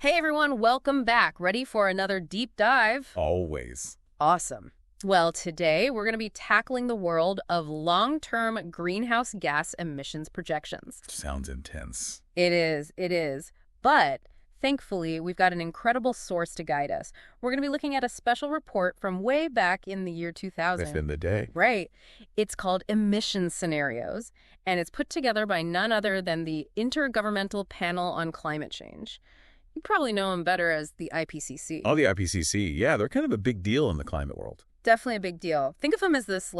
Hey everyone, welcome back. Ready for another deep dive? Always. Awesome. Well, today we're going to be tackling the world of long-term greenhouse gas emissions projections. Sounds intense. It is. But thankfully, we've got an incredible source to guide us. We're going to be looking at a special report from way back in the year 2000. Within the day. Right. It's called Emission Scenarios, and it's put together by none other than the Intergovernmental Panel on Climate Change. You probably know them better as the IPCC. Oh, the IPCC. Yeah, they're kind of a big deal in the climate world. Definitely a big deal. Think of them as this,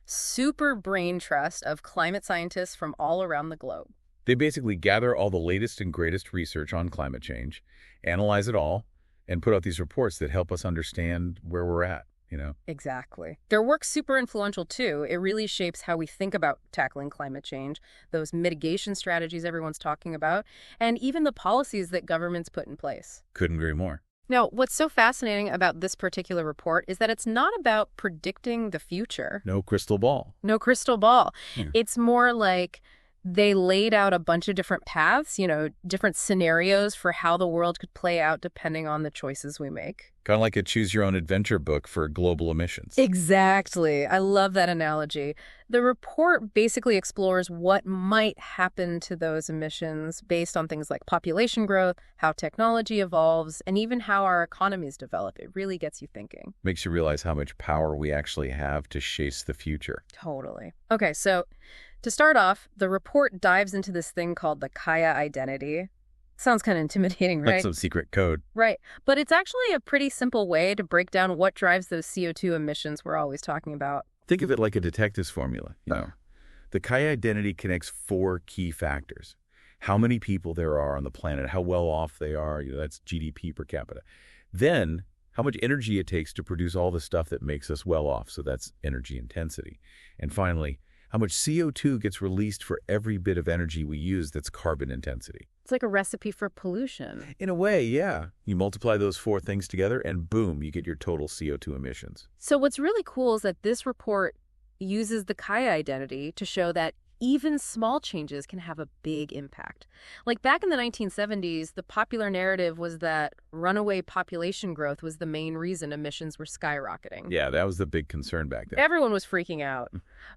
super brain trust of climate scientists from all around the globe. They basically gather all the latest and greatest research on climate change, analyze it all, and put out these reports that help us understand where we're at, Exactly. Their work's super influential, too. It really shapes how we think about tackling climate change, those mitigation strategies everyone's talking about, and even the policies that governments put in place. Couldn't agree more. Now, what's so fascinating about this particular report is that it's not about predicting the future. No crystal ball. No crystal ball. Yeah. It's more like they laid out a bunch of different paths, different scenarios for how the world could play out depending on the choices we make. Kind of like a choose-your-own-adventure book for global emissions. Exactly. I love that analogy. The report basically explores what might happen to those emissions based on things like population growth, how technology evolves, and even how our economies develop. It really gets you thinking. Makes you realize how much power we actually have to shape the future. Totally. Okay, so to start off, the report dives into this thing called the Kaya identity. Sounds kind of intimidating, right? Like some secret code. Right. But it's actually a pretty simple way to break down what drives those CO2 emissions we're always talking about. Think of it like a detective's formula. The Kaya identity connects 4 key factors. How many people there are on the planet, how well off they are, that's GDP per capita. Then, how much energy it takes to produce all the stuff that makes us well off, so that's energy intensity. And finally, how much CO2 gets released for every bit of energy we use that's carbon intensity. It's like a recipe for pollution. In a way, yeah. You multiply those 4 things together and boom, you get your total CO2 emissions. So what's really cool is that this report uses the Kaya identity to show that even small changes can have a big impact. Like back in the 1970s, the popular narrative was that runaway population growth was the main reason emissions were skyrocketing. Yeah, that was the big concern back then. Everyone was freaking out.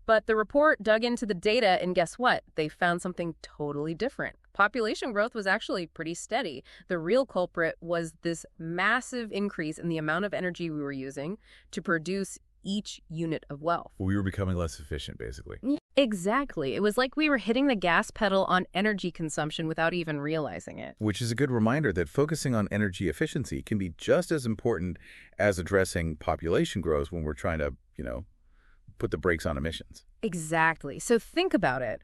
But the report dug into the data, and guess what? They found something totally different. Population growth was actually pretty steady. The real culprit was this massive increase in the amount of energy we were using to produce each unit of wealth. We were becoming less efficient, basically. Exactly. It was like we were hitting the gas pedal on energy consumption without even realizing it. Which is a good reminder that focusing on energy efficiency can be just as important as addressing population growth when we're trying to, put the brakes on emissions. Exactly. So think about it.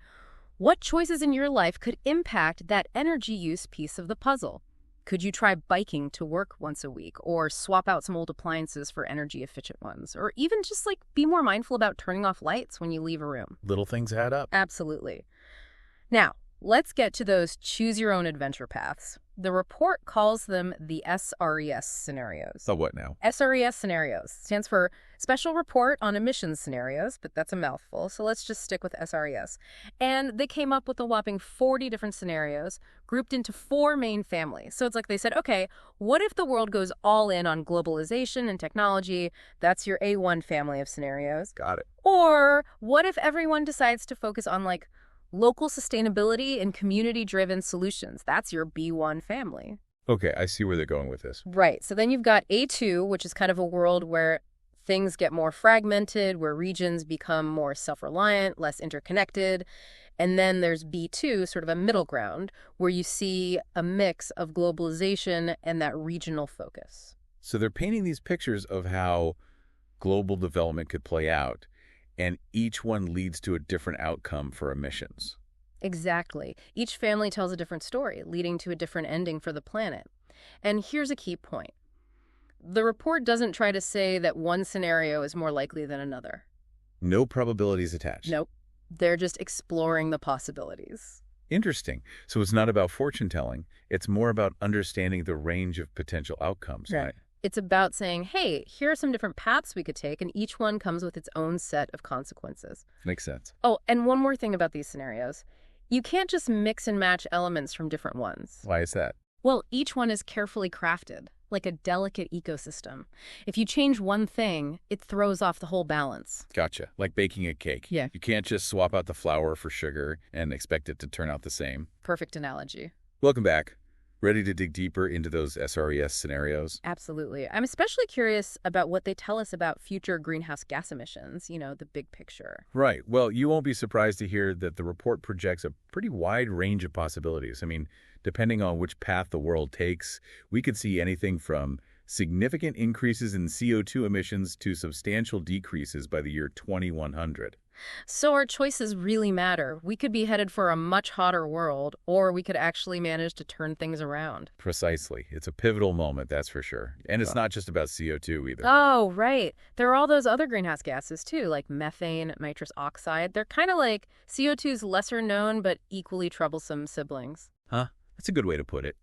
What choices in your life could impact that energy use piece of the puzzle? Could you try biking to work once a week, or swap out some old appliances for energy-efficient ones, or even just be more mindful about turning off lights when you leave a room? Little things add up. Absolutely. Now, let's get to those choose-your-own-adventure paths. The report calls them the SRES scenarios. So what now? SRES scenarios stands for Special Report on Emissions Scenarios, but that's a mouthful, so let's just stick with SRES. And they came up with a whopping 40 different scenarios grouped into 4 main families. So it's like they said, okay, what if the world goes all in on globalization and technology? That's your A1 family of scenarios. Got it. Or what if everyone decides to focus on local sustainability and community-driven solutions? That's your B1 family. Okay, I see where they're going with this. Right. So then you've got A2, which is kind of a world where things get more fragmented, where regions become more self-reliant, less interconnected. And then there's B2, sort of a middle ground, where you see a mix of globalization and that regional focus. So they're painting these pictures of how global development could play out, and each one leads to a different outcome for emissions. Exactly. Each family tells a different story, leading to a different ending for the planet. And here's a key point. The report doesn't try to say that one scenario is more likely than another. No probabilities attached. Nope. They're just exploring the possibilities. Interesting. So it's not about fortune-telling. It's more about understanding the range of potential outcomes, right? It's about saying, hey, here are some different paths we could take, and each one comes with its own set of consequences. Makes sense. Oh, and one more thing about these scenarios. You can't just mix and match elements from different ones. Why is that? Well, each one is carefully crafted, like a delicate ecosystem. If you change one thing, it throws off the whole balance. Gotcha. Like baking a cake. Yeah. You can't just swap out the flour for sugar and expect it to turn out the same. Perfect analogy. Welcome back. Ready to dig deeper into those SRES scenarios? Absolutely. I'm especially curious about what they tell us about future greenhouse gas emissions, the big picture. Right. Well, you won't be surprised to hear that the report projects a pretty wide range of possibilities. I mean, depending on which path the world takes, we could see anything from significant increases in CO2 emissions to substantial decreases by the year 2100. So our choices really matter. We could be headed for a much hotter world, or we could actually manage to turn things around. Precisely. It's a pivotal moment, that's for sure. And it's not just about CO2 either. Oh, right. There are all those other greenhouse gases, too, like methane, nitrous oxide. They're kind of like CO2's lesser known but equally troublesome siblings. Huh? That's a good way to put it.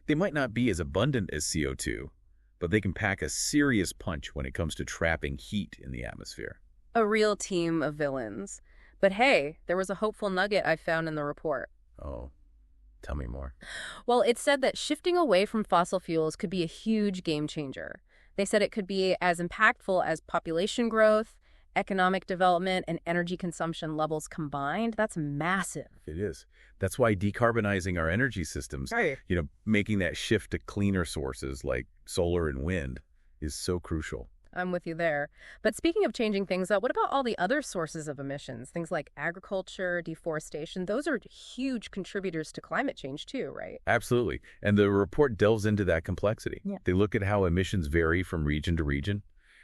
They might not be as abundant as CO2, but they can pack a serious punch when it comes to trapping heat in the atmosphere. A real team of villains. But hey, there was a hopeful nugget I found in the report. Oh, tell me more. Well, it said that shifting away from fossil fuels could be a huge game changer. They said it could be as impactful as population growth, economic development, and energy consumption levels combined. That's massive. It is. That's why decarbonizing our energy systems, Right. making that shift to cleaner sources like solar and wind is so crucial. I'm with you there. But speaking of changing things up, what about all the other sources of emissions? Things like agriculture, deforestation, those are huge contributors to climate change too, right? Absolutely. And the report delves into that complexity. Yeah. They look at how emissions vary from region to region.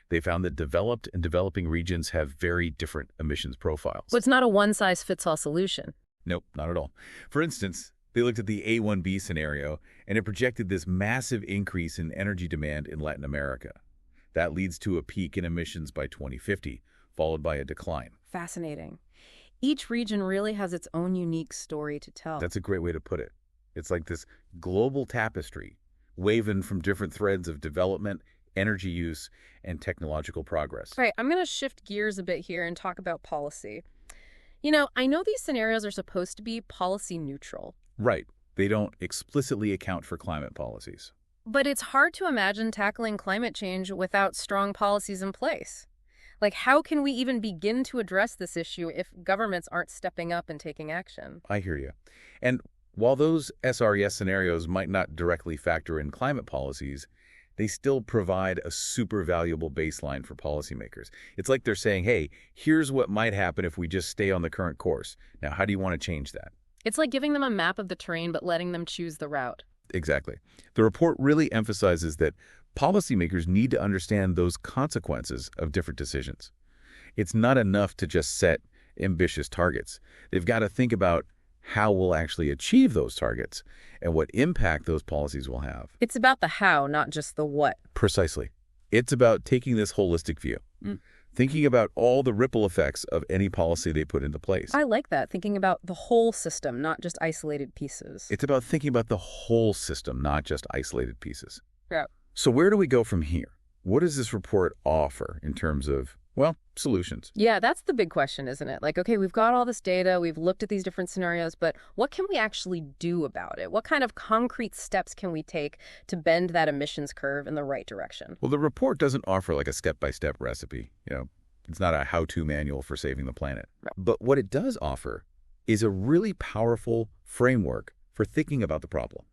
They found that developed and developing regions have very different emissions profiles. But it's not a one-size-fits-all solution. Nope, not at all. For instance, they looked at the A1B scenario, and it projected this massive increase in energy demand in Latin America. That leads to a peak in emissions by 2050, followed by a decline. Fascinating. Each region really has its own unique story to tell. That's a great way to put it. It's like this global tapestry, woven from different threads of development, energy use, and technological progress. Right, I'm going to shift gears a bit here and talk about policy. I know these scenarios are supposed to be policy neutral, Right. They don't explicitly account for climate policies. but it's hard to imagine tackling climate change without strong policies in place. Like, how can we even begin to address this issue if governments aren't stepping up and taking action? I hear you. And while those SRES scenarios might not directly factor in climate policies, they still provide a super valuable baseline for policymakers. It's like they're saying, hey, here's what might happen if we just stay on the current course. Now, how do you want to change that? It's like giving them a map of the terrain but letting them choose the route. Exactly. The report really emphasizes that policymakers need to understand those consequences of different decisions. It's not enough to just set ambitious targets. They've got to think about how we'll actually achieve those targets and what impact those policies will have. It's about the how, not just the what. Precisely. It's about taking this holistic view, thinking about all the ripple effects of any policy they put into place. I like that, thinking about the whole system, not just isolated pieces. It's about thinking about the whole system, not just isolated pieces. Yeah. So where do we go from here? What does this report offer in terms of, solutions? Yeah, that's the big question, isn't it? Like, okay, we've got all this data, we've looked at these different scenarios, but what can we actually do about it? What kind of concrete steps can we take to bend that emissions curve in the right direction? Well, the report doesn't offer like a step-by-step recipe. It's not a how-to manual for saving the planet. Right. But what it does offer is a really powerful framework for thinking about the problem.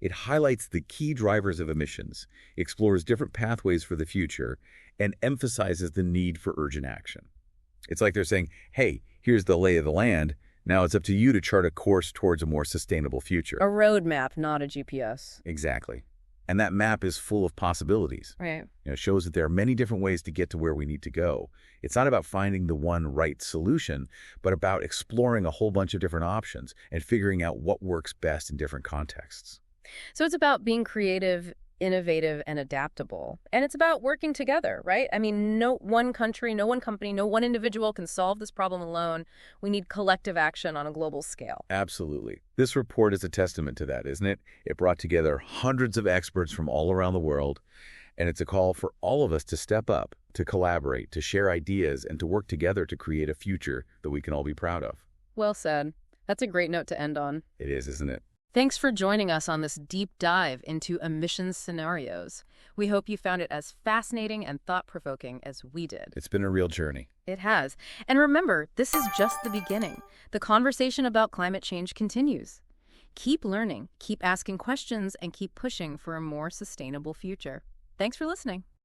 It highlights the key drivers of emissions, explores different pathways for the future, and emphasizes the need for urgent action. It's like they're saying, hey, here's the lay of the land. Now it's up to you to chart a course towards a more sustainable future. A roadmap, not a GPS. Exactly. And that map is full of possibilities. Right. It shows that there are many different ways to get to where we need to go. It's not about finding the one right solution, but about exploring a whole bunch of different options and figuring out what works best in different contexts. So it's about being creative, innovative, and adaptable. And it's about working together, right? I mean, no one country, no one company, no one individual can solve this problem alone. We need collective action on a global scale. Absolutely. This report is a testament to that, isn't it? It brought together hundreds of experts from all around the world, and it's a call for all of us to step up, to collaborate, to share ideas, and to work together to create a future that we can all be proud of. Well said. That's a great note to end on. It is, isn't it? Thanks for joining us on this deep dive into emissions scenarios. We hope you found it as fascinating and thought-provoking as we did. It's been a real journey. It has. And remember, this is just the beginning. The conversation about climate change continues. Keep learning, keep asking questions, and keep pushing for a more sustainable future. Thanks for listening.